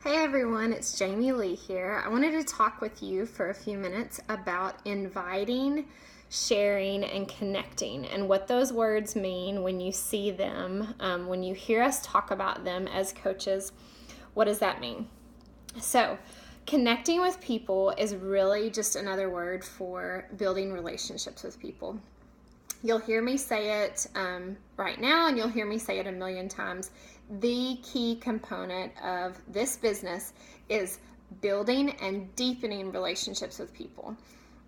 Hey everyone, it's Jamie Lee here. I wanted to talk with you for a few minutes about inviting, sharing, and connecting, and what those words mean when you see them, when you hear us talk about them as coaches. What does that mean? So, connecting with people is really just another word for building relationships with people. You'll hear me say it right now, and you'll hear me say it a million times. The key component of this business is building and deepening relationships with people.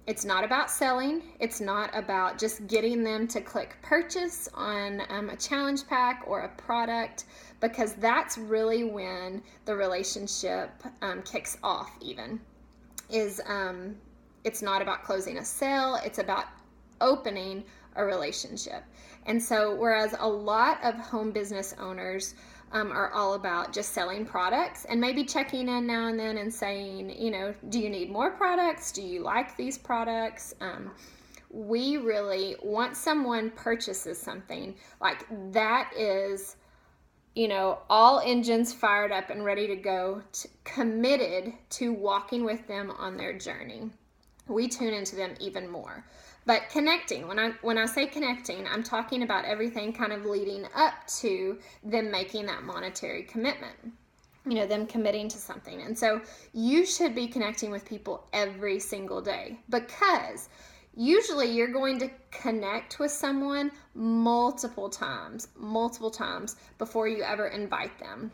It's not about selling. It's not about just getting them to click purchase on a challenge pack or a product, because that's really when the relationship kicks off even. It's not about closing a sale. It's about opening a relationship. And so whereas a lot of home business owners are all about just selling products and maybe checking in now and then and saying, do you need more products? Do you like these products? We really, once someone purchases something, like that is, all engines fired up and ready to go, committed to walking with them on their journey. We tune into them even more. But connecting, when I say connecting, I'm talking about everything kind of leading up to them making that monetary commitment, them committing to something. And so you should be connecting with people every single day, because usually you're going to connect with someone multiple times before you ever invite them.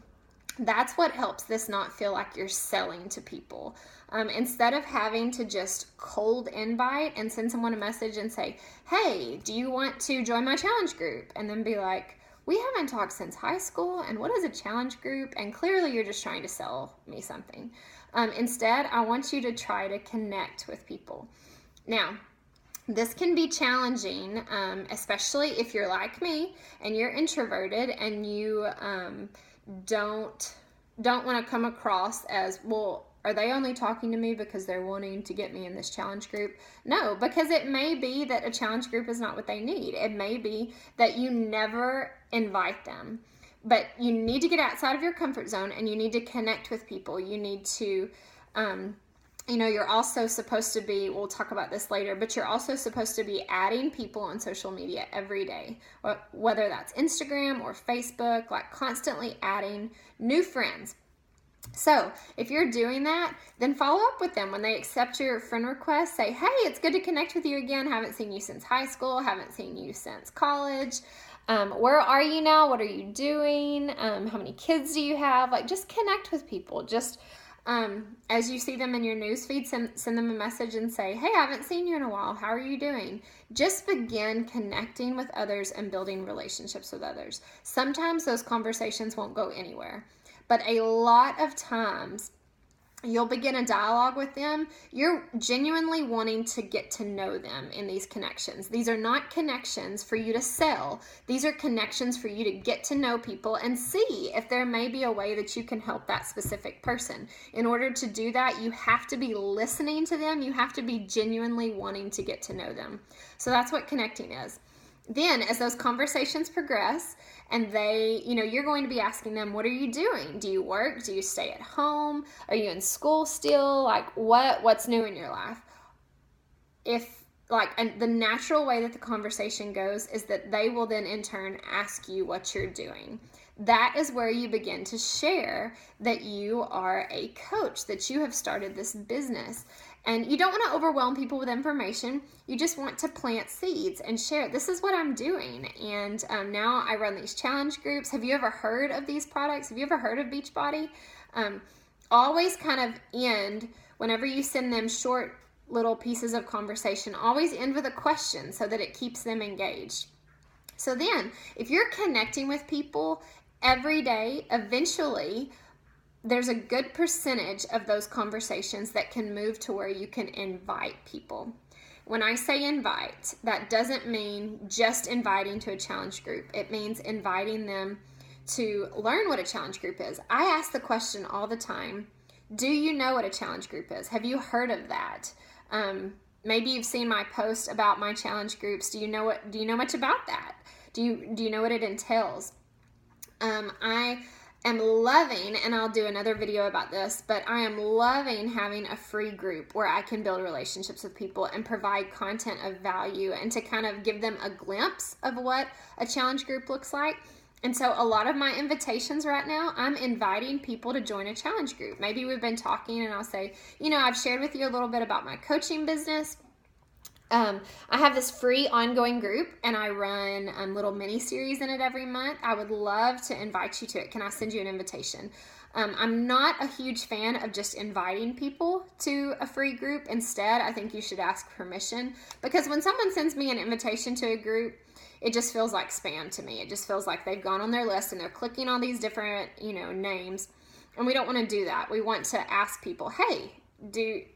That's what helps this not feel like you're selling to people. Instead of having to just cold invite and send someone a message and say, hey, do you want to join my challenge group? And then be like, we haven't talked since high school, and what is a challenge group? And clearly you're just trying to sell me something. Instead, I want you to try to connect with people. Now, this can be challenging, especially if you're like me and you're introverted and you don't want to come across as, well, are they only talking to me because they're wanting to get me in this challenge group? No, because it may be that a challenge group is not what they need. It may be that you never invite them. But you need to get outside of your comfort zone and you need to connect with people. You need to, you're also supposed to be, we'll talk about this later, but you're also supposed to be adding people on social media every day, whether that's Instagram or Facebook, like constantly adding new friends. So if you're doing that, then follow up with them when they accept your friend request. Say, hey, it's good to connect with you again. Haven't seen you since high school. Haven't seen you since college. Where are you now? What are you doing? How many kids do you have? Like, just connect with people. Just as you see them in your newsfeed, send them a message and say, hey, I haven't seen you in a while. How are you doing? Just begin connecting with others and building relationships with others. Sometimes those conversations won't go anywhere, but a lot of times you'll begin a dialogue with them. You're genuinely wanting to get to know them in these connections. These are not connections for you to sell. These are connections for you to get to know people and see if there may be a way that you can help that specific person. In order to do that, you have to be listening to them. You have to be genuinely wanting to get to know them. So that's what connecting is. Then as those conversations progress and you're going to be asking them, what are you doing? Do you work? Do you stay at home? Are you in school still? Like what's new in your life? And the natural way that the conversation goes is that they will then in turn ask you what you're doing. That is where you begin to share that you are a coach, that you have started this business. And you don't want to overwhelm people with information. You just want to plant seeds and share, this is what I'm doing. And now I run these challenge groups. Have you ever heard of these products? Have you ever heard of Beachbody? Always kind of end, whenever you send them short little pieces of conversation, always end with a question so that it keeps them engaged. So then, if you're connecting with people every day, eventually there's a good percentage of those conversations that can move to where you can invite people. When I say invite, that doesn't mean just inviting to a challenge group. It means inviting them to learn what a challenge group is. I ask the question all the time, do you know what a challenge group is? Have you heard of that? Maybe you've seen my post about my challenge groups. Do you know much about that? Do you know what it entails? I am loving, and I'll do another video about this, but I am loving having a free group where I can build relationships with people and provide content of value and to kind of give them a glimpse of what a challenge group looks like. And so a lot of my invitations right now, I'm inviting people to join a challenge group. Maybe we've been talking and I'll say, I've shared with you a little bit about my coaching business. I have this free ongoing group and I run little mini series in it every month. I would love to invite you to it. Can I send you an invitation? I'm not a huge fan of just inviting people to a free group. Instead, I think you should ask permission, because when someone sends me an invitation to a group, it just feels like spam to me. It just feels like they've gone on their list and they're clicking on these different, names. And we don't want to do that. We want to ask people, hey,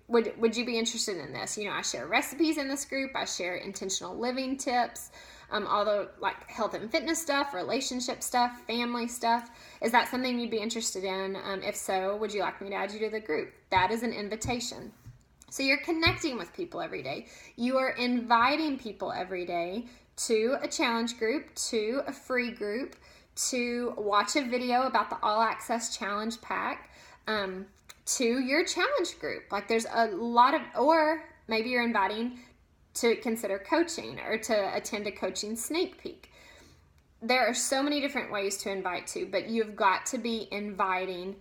would you be interested in this? I share recipes in this group. I share intentional living tips, although like health and fitness stuff, relationship stuff, family stuff. Is that something you'd be interested in? If so, would you like me to add you to the group? That is an invitation. So you're connecting with people every day. You are inviting people every day to a challenge group, to a free group, to watch a video about the All Access Challenge Pack, to your challenge group. Like there's a lot of, or maybe you're inviting to consider coaching or to attend a coaching sneak peek. There are so many different ways to invite to, but you've got to be inviting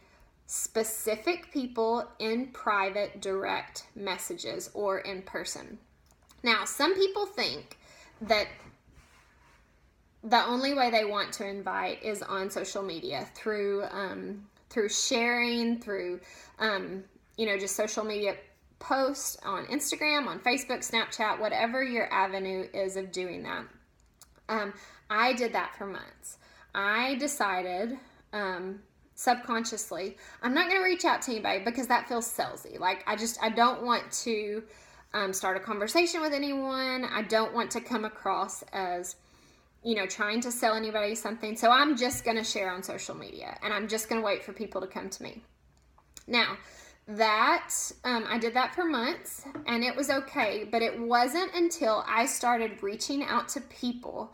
specific people in private direct messages or in person. Now, some people think that the only way they want to invite is on social media through sharing, through just social media posts on Instagram, on Facebook, Snapchat, whatever your avenue is of doing that. I did that for months. I decided subconsciously, I'm not going to reach out to anybody because that feels salesy. Like I don't want to start a conversation with anyone. I don't want to come across as trying to sell anybody something. So I'm just going to share on social media and I'm just going to wait for people to come to me. Now that, I did that for months and it was okay, but it wasn't until I started reaching out to people,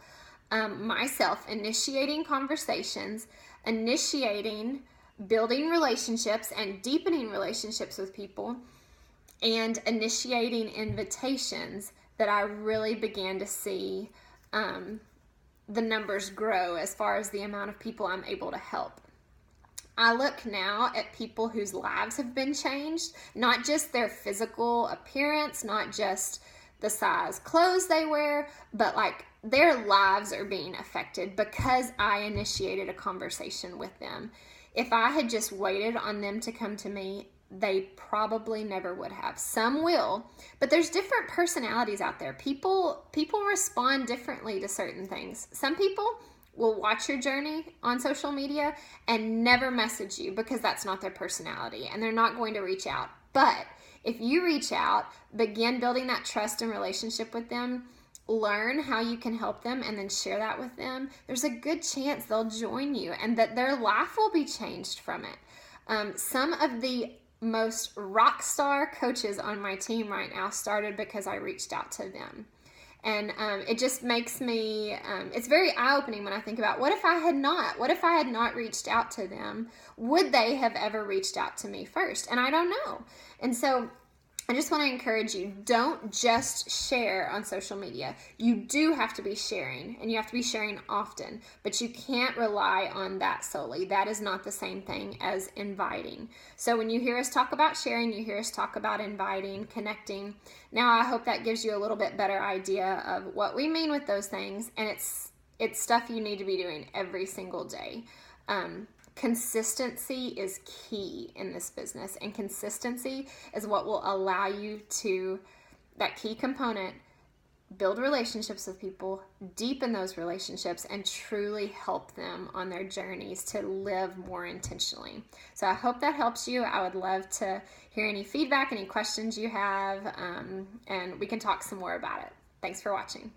myself, initiating conversations, building relationships and deepening relationships with people, and initiating invitations, that I really began to see, the numbers grow as far as the amount of people I'm able to help. I look now at people whose lives have been changed, not just their physical appearance, not just the size clothes they wear, but like their lives are being affected because I initiated a conversation with them. If I had just waited on them to come to me, they probably never would have. Some will, but there's different personalities out there. People respond differently to certain things. Some people will watch your journey on social media and never message you because that's not their personality and they're not going to reach out. But if you reach out, begin building that trust and relationship with them, learn how you can help them, and then share that with them, there's a good chance they'll join you and that their life will be changed from it. Some of the most rock star coaches on my team right now started because I reached out to them. And it just makes me, it's very eye-opening when I think about what if I had not reached out to them? Would they have ever reached out to me first? And I don't know. And so I just want to encourage you, don't just share on social media. You do have to be sharing, and you have to be sharing often, but you can't rely on that solely. That is not the same thing as inviting. So when you hear us talk about sharing, you hear us talk about inviting, connecting. Now I hope that gives you a little bit better idea of what we mean with those things, and it's stuff you need to be doing every single day. Consistency is key in this business, and consistency is what will allow you to, that key component, build relationships with people, deepen those relationships, and truly help them on their journeys to live more intentionally. So I hope that helps you. I would love to hear any feedback, any questions you have, and we can talk some more about it. Thanks for watching.